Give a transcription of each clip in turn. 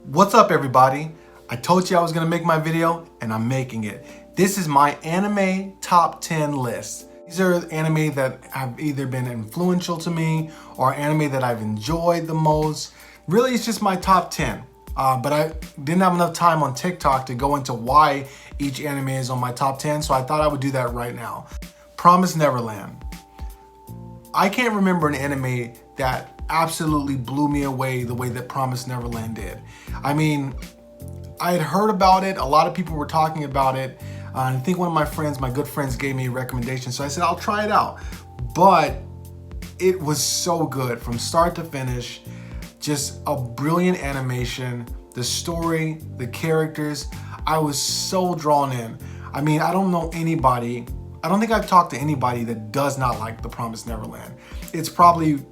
What's up, everybody? I told you I was gonna make my video, and I'm making it. This is my anime top 10 list. These are anime that have either been influential to me or anime that I've enjoyed the most. Really, it's just my top 10. But I didn't have enough time on TikTok to go into why each anime is on my top 10, so I thought I would do that right now. Promised Neverland. I can't remember an anime that absolutely blew me away the way that Promised Neverland did. I mean, I had heard about it. A lot of people were talking about it. I think one of my good friends gave me a recommendation. So I said, I'll try it out. But it was so good from start to finish. Just a brilliant animation, the story, the characters. I was so drawn in. I mean, I don't think I've talked to anybody that does not like the Promised Neverland. It probably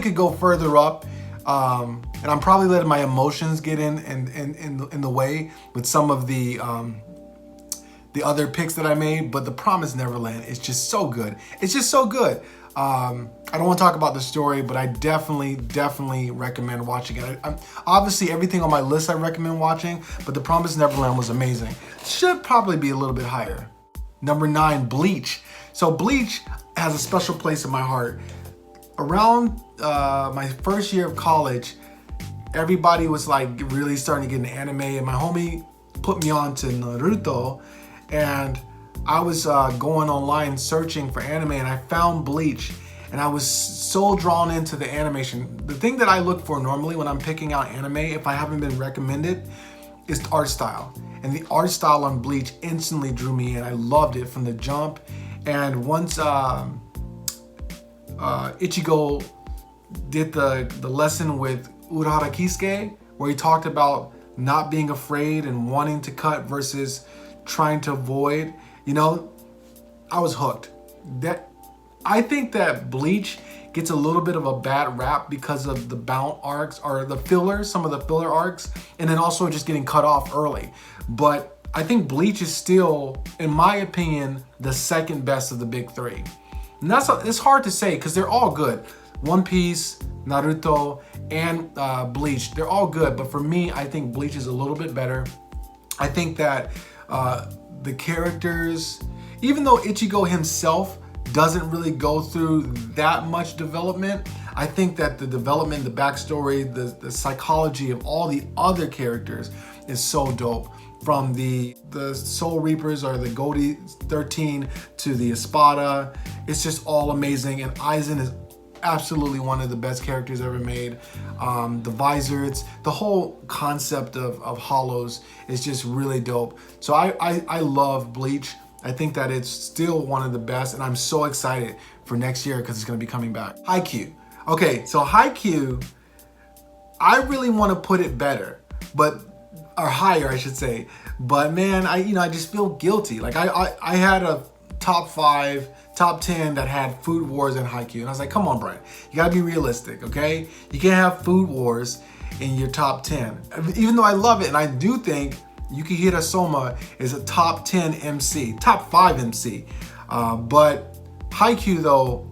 could go further up, and I'm probably letting my emotions get in the way with some of the other picks that I made. But the Promised Neverland is just so good. It's just so good. I don't want to talk about the story, but I definitely recommend watching it. Obviously, everything on my list I recommend watching, but the Promised Neverland was amazing. Should probably be a little bit higher. Number 9, Bleach. So Bleach has a special place in my heart. Around my first year of college, everybody was like really starting to get into anime, and my homie put me on to Naruto, and I was going online searching for anime, and I found Bleach, and I was so drawn into the animation. The thing that I look for normally when I'm picking out anime, if I haven't been recommended, is the art style. And the art style on Bleach instantly drew me in. I loved it from the jump. And once Ichigo did the lesson with Urahara Kisuke, where he talked about not being afraid and wanting to cut versus trying to avoid, I was hooked. I think that Bleach gets a little bit of a bad rap because of the bound arcs or the fillers, some of the filler arcs, and then also just getting cut off early. But I think Bleach is still, in my opinion, the second best of the big three. And it's hard to say because they're all good. One Piece, Naruto, and Bleach, they're all good. But for me, I think Bleach is a little bit better. I think that the characters, even though Ichigo himself doesn't really go through that much development, I think that the development, the backstory, the psychology of all the other characters is so dope. From the Soul Reapers or the Goldie 13 to the Espada, it's just all amazing. And Aizen is absolutely one of the best characters ever made. The visor, the whole concept of hollows is just really dope. So I love Bleach. I think that it's still one of the best, and I'm so excited for next year because it's going to be coming back. Haikyuu. Okay, so Haikyuu, I really want to put it better, or higher, I should say. But man, I just feel guilty. Like I had a top 5, top 10 that had Food Wars and Haikyuu, and I was like, come on, Brian, you gotta be realistic, okay? You can't have Food Wars in your top 10. Even though I love it, and I do think Yukihira Soma is a top 10 MC, top 5 MC. But Haikyuu, though,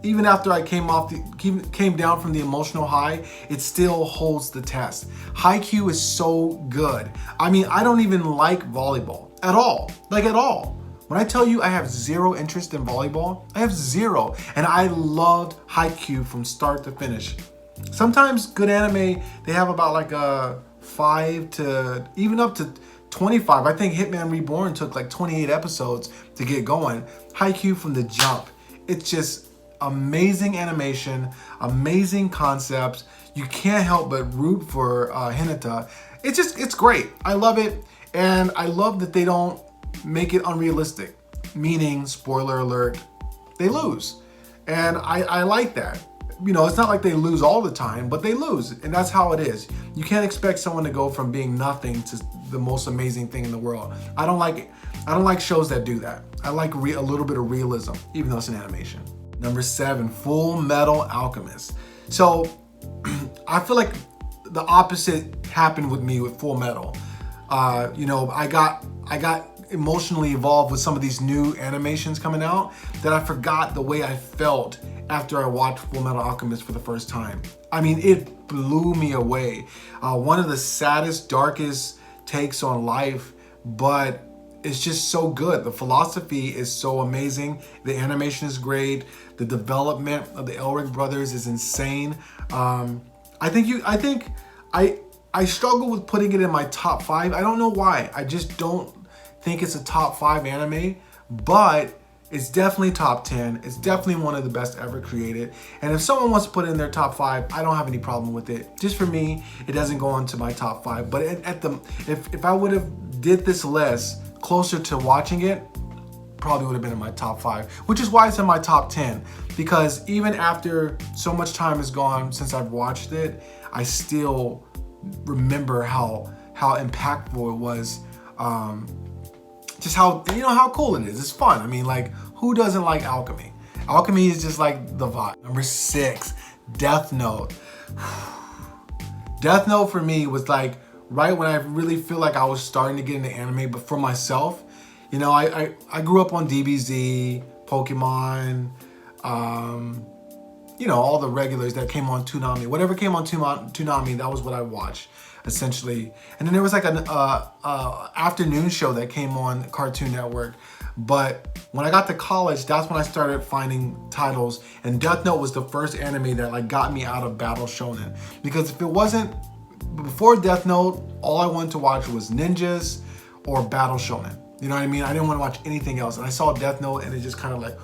even after I came down from the emotional high, it still holds the test. Haikyuu is so good. I mean, I don't even like volleyball at all. Like at all. When I tell you I have zero interest in volleyball, I have zero. And I loved Haikyuu from start to finish. Sometimes good anime, they have about like a 5 to even up to 25. I think Hitman Reborn took like 28 episodes to get going. Haikyuu from the jump. It's just amazing animation, amazing concepts. You can't help but root for Hinata. It's great. I love it. And I love that they don't make it unrealistic. Meaning, spoiler alert, they lose. And I like that. It's not like they lose all the time, but they lose, and that's how it is. You can't expect someone to go from being nothing to the most amazing thing in the world. I don't like shows that do that. I like a little bit of realism, even though it's an animation. Number 7, Fullmetal Alchemist. So I feel like the opposite happened with me with Fullmetal. I got emotionally involved with some of these new animations coming out that I forgot the way I felt after I watched Fullmetal Alchemist for the first time. I mean, it blew me away. One of the saddest, darkest takes on life, but it's just so good. The philosophy is so amazing. The animation is great. The development of the Elric brothers is insane. I struggle with putting it in my top 5. I don't know why. I just don't think it's a top 5 anime, but it's definitely top 10. It's definitely one of the best ever created. And if someone wants to put it in their top 5, I don't have any problem with it. Just for me, it doesn't go into my top 5. But if I would have did this list closer to watching it, probably would have been in my top 5, which is why it's in my top 10. Because even after so much time has gone since I've watched it, I still remember how impactful it was. Just how cool it is. It's fun. I mean, like, who doesn't like alchemy? Alchemy is just like the vibe. Number 6, Death Note. Death Note for me was like right when I really feel like I was starting to get into anime, but for myself. You know, I grew up on DBZ, Pokemon, you know, all the regulars that came on Toonami. Whatever came on Toonami, that was what I watched, essentially. And then there was like an afternoon show that came on Cartoon Network. But when I got to college, that's when I started finding titles. And Death Note was the first anime that like got me out of Battle Shonen. Because if it wasn't, before Death Note, all I wanted to watch was ninjas or Battle Shonen. You know what I mean? I didn't want to watch anything else. And I saw Death Note and it just kind of like,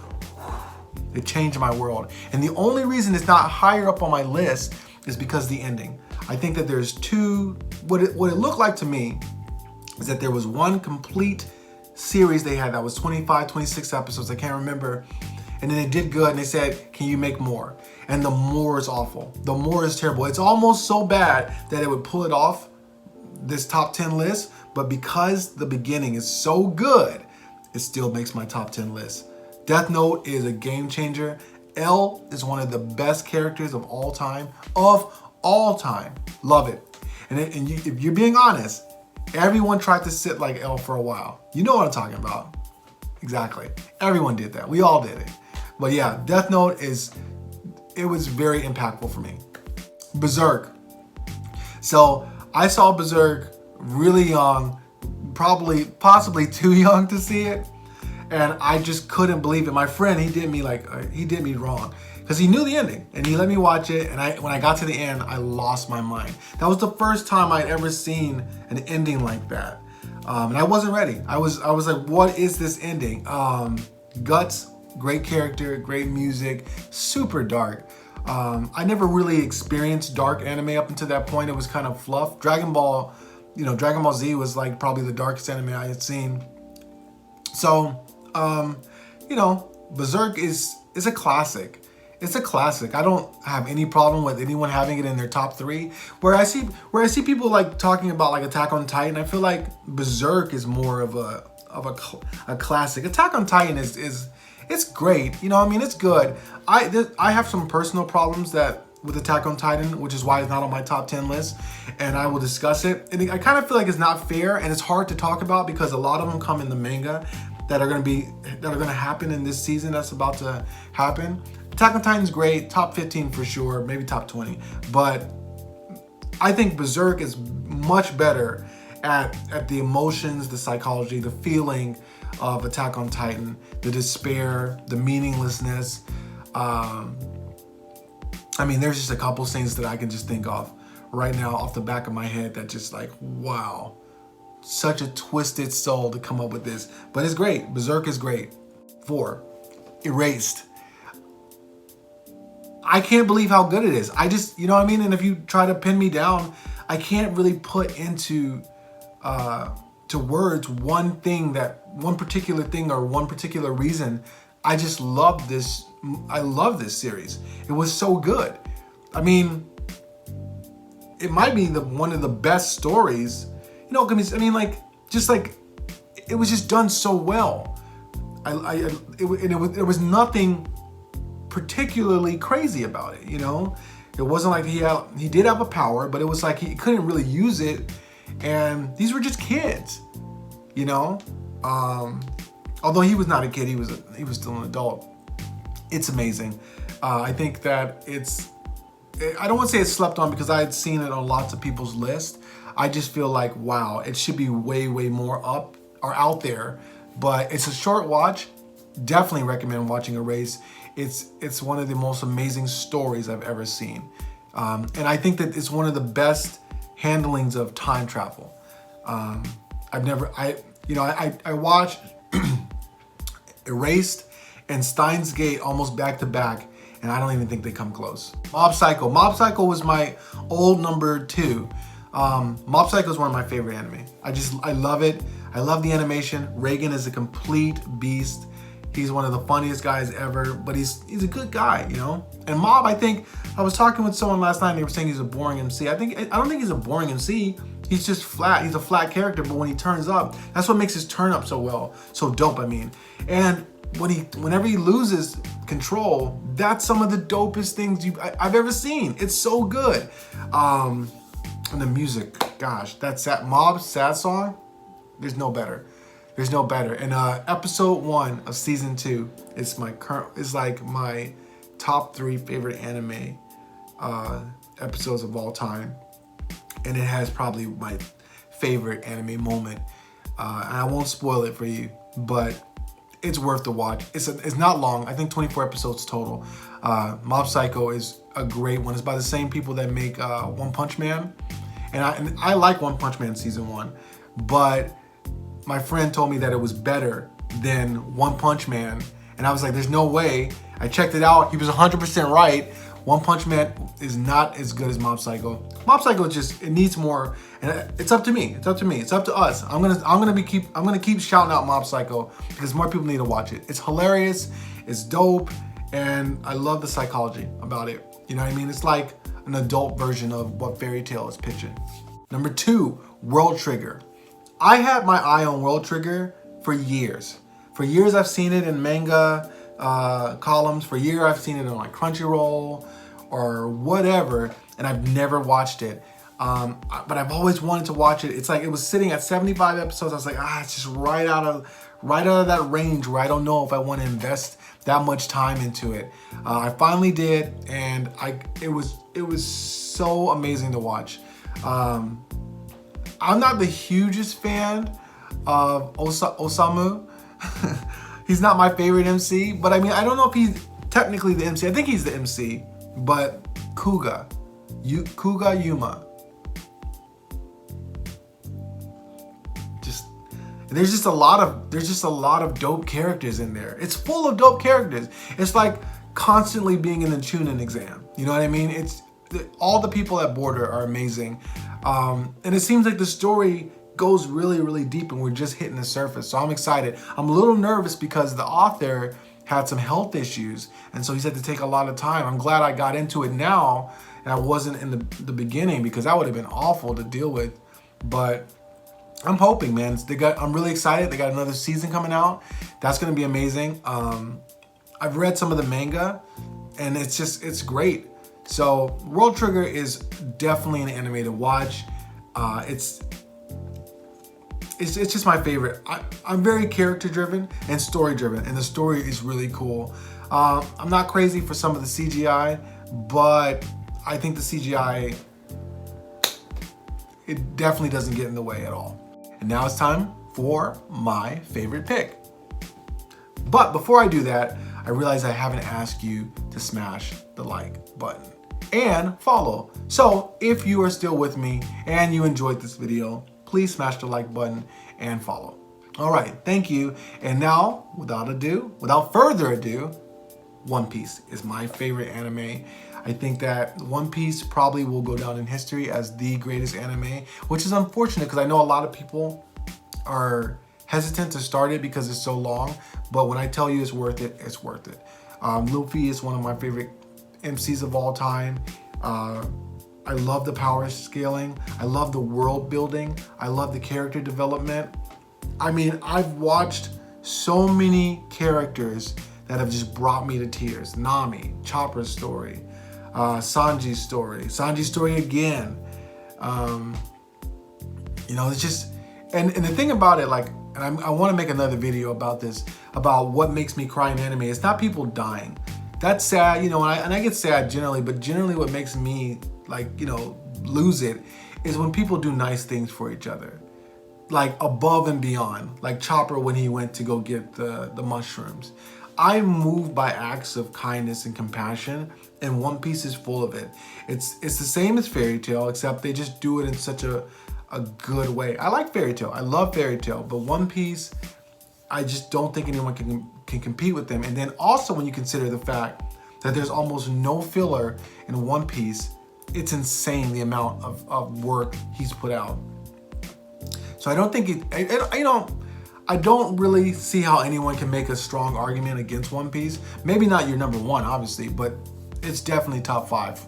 it changed my world. And the only reason it's not higher up on my list is because the ending. I think that there's two, what it looked like to me is that there was one complete series they had that was 25, 26 episodes, I can't remember. And then it did good and they said, can you make more? And the more is awful. The more is terrible. It's almost so bad that it would pull it off this top 10 list, but because the beginning is so good, it still makes my top 10 list. Death Note is a game changer. L is one of the best characters of all time. Love it. And if you're being honest, everyone tried to sit like L for a while. You know what I'm talking about. Exactly. Everyone did that. We all did it. But yeah, Death Note it was very impactful for me. Berserk. So I saw Berserk really young, possibly too young to see it. And I just couldn't believe it. My friend, he did me wrong because he knew the ending and he let me watch it. And when I got to the end, I lost my mind. That was the first time I'd ever seen an ending like that. And I wasn't ready. I was like, what is this ending? Guts, great character, great music, super dark. I never really experienced dark anime up until that point. It was kind of fluff. Dragon Ball Z was like probably the darkest anime I had seen. So, Berserk is a classic. It's a classic. I don't have any problem with anyone having it in their top 3. Where I see people like talking about like Attack on Titan, I feel like Berserk is more of a classic. Attack on Titan is it's great. You know what I mean? It's good. I have some personal problems with Attack on Titan, which is why it's not on my top 10 list, and I will discuss it. And I kind of feel like it's not fair and it's hard to talk about because a lot of them come in the manga that are going to happen in this season that's about to happen. Attack on Titan's great, top 15 for sure, maybe top 20. But I think Berserk is much better at the emotions, the psychology, the feeling of Attack on Titan, the despair, the meaninglessness. I mean, there's just a couple scenes that I can just think of right now off the back of my head that just like, wow, such a twisted soul to come up with this. But it's great. Berserk is great. 4, Erased. I can't believe how good it is. I just, you know what I mean? And if you try to pin me down, I can't really put into to words one particular thing or one particular reason. I just love this. I love this series. It was so good. I mean, it might be one of the best stories. You know, I mean, like, just like, it was just done so well. There was nothing particularly crazy about it, you know? It wasn't like he did have a power, but it was like he couldn't really use it. And these were just kids, you know? Although he was not a kid, he was still an adult. It's amazing. I think that I don't want to say it's slept on because I had seen it on lots of people's list. I just feel like, wow, it should be way, way more up or out there. But it's a short watch. Definitely recommend watching Erase. It's one of the most amazing stories I've ever seen. And I think that it's one of the best handlings of time travel. I watched Erased and SteinsGate almost back to back, and I don't even think they come close. Mob Psycho. Mob Psycho was my old number 2. Mob Psycho is one of my favorite anime. I love it. I love the animation. Reagan is a complete beast. He's one of the funniest guys ever, but he's a good guy, you know? And Mob, I think, I was talking with someone last night and they were saying he's a boring MC. I don't think he's a boring MC. He's just flat. He's a flat character, but when he turns up, that's what makes his turn up so dope, I mean. And whenever he loses control, that's some of the dopest things I've ever seen. It's so good. And the music, gosh, that Mob's sad song, there's no better. There's no better. And episode 1 of season 2 is like my top 3 favorite anime episodes of all time. And it has probably my favorite anime moment. And I won't spoil it for you, but it's worth the watch. It's not long. I think 24 episodes total. Mob Psycho is a great one. It's by the same people that make One Punch Man. And I like One Punch Man season 1, but my friend told me that it was better than One Punch Man. And I was like, there's no way. I checked it out. He was 100% right. One Punch Man is not as good as Mob Psycho. Mob Psycho it needs more. And it's up to me. It's up to me. It's up to us. I'm gonna keep shouting out Mob Psycho because more people need to watch it. It's hilarious. It's dope. And I love the psychology about it. You know what I mean? It's like an adult version of what Fairy Tail is pitching. Number 2, World Trigger. I had my eye on World Trigger for years. For years I've seen it in manga columns. For years I've seen it on like Crunchyroll or whatever, and I've never watched it. But I've always wanted to watch it. It's like it was sitting at 75 episodes. I was like, it's just right out of that range where I don't know if I want to invest that much time into it. I finally did, and it was so amazing to watch. I'm not the hugest fan of Osamu. He's not my favorite MC, but I mean, I don't know if he's technically the MC. I think he's the MC, but Kuga Yuma. There's just a lot of dope characters in there. It's full of dope characters. It's like constantly being in a tuning exam. You know what I mean? All the people at Border are amazing. And it seems like the story goes really, really deep and we're just hitting the surface. So I'm excited. I'm a little nervous because the author had some health issues. And so he's had to take a lot of time. I'm glad I got into it now and I wasn't in the beginning because that would have been awful to deal with. But I'm hoping, man. I'm really excited. They got another season coming out. That's going to be amazing. I've read some of the manga and it's great. So World Trigger is definitely an anime to watch. It's just my favorite. I'm very character driven and story driven, and the story is really cool. I'm not crazy for some of the CGI, but I think the CGI, it definitely doesn't get in the way at all. And now it's time for my favorite pick. But before I do that, I realize I haven't asked you to smash the like button and follow. So if you are still with me and you enjoyed this video, please smash the like button and follow. All right, thank you. And now, without further ado, One Piece is my favorite anime. I think that One Piece probably will go down in history as the greatest anime, which is unfortunate because I know a lot of people are hesitant to start it because it's so long, but when I tell you it's worth it, it's worth it. Luffy is one of my favorite MCs of all time. I love the power scaling. I love the world building. I love the character development. I mean, I've watched so many characters that have just brought me to tears. Nami, Chopper's story, Sanji's story again. You know, it's just, and the thing about it, like, and I want to make another video about this, about what makes me cry in anime. It's not people dying. that's sad, you know, and I get sad generally, but generally what makes me like, you know, lose it is when people do nice things for each other, like above and beyond, like Chopper when he went to go get the mushrooms. I'm moved by acts of kindness and compassion, and One Piece is full of it. It's the same as Fairy Tail, except they just do it in such a good way. I like Fairy Tail. I love Fairy Tail, but One Piece, I just don't think anyone can compete with them. And then also when you consider the fact that there's almost no filler in One Piece, it's insane the amount of work he's put out. So I don't think I don't really see how anyone can make a strong argument against One Piece. Maybe not your number one, obviously, but it's definitely top 5.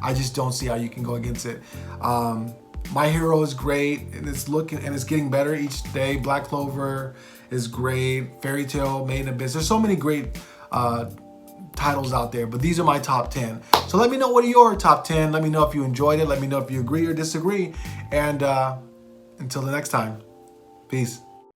I just don't see how you can go against it. My Hero is great, and it's getting better each day. Black Clover is great. Fairy Tail, Made in Abyss. There's so many great titles out there, but these are my top 10. So let me know what are your top 10. Let me know if you enjoyed it. Let me know if you agree or disagree. And until the next time, peace.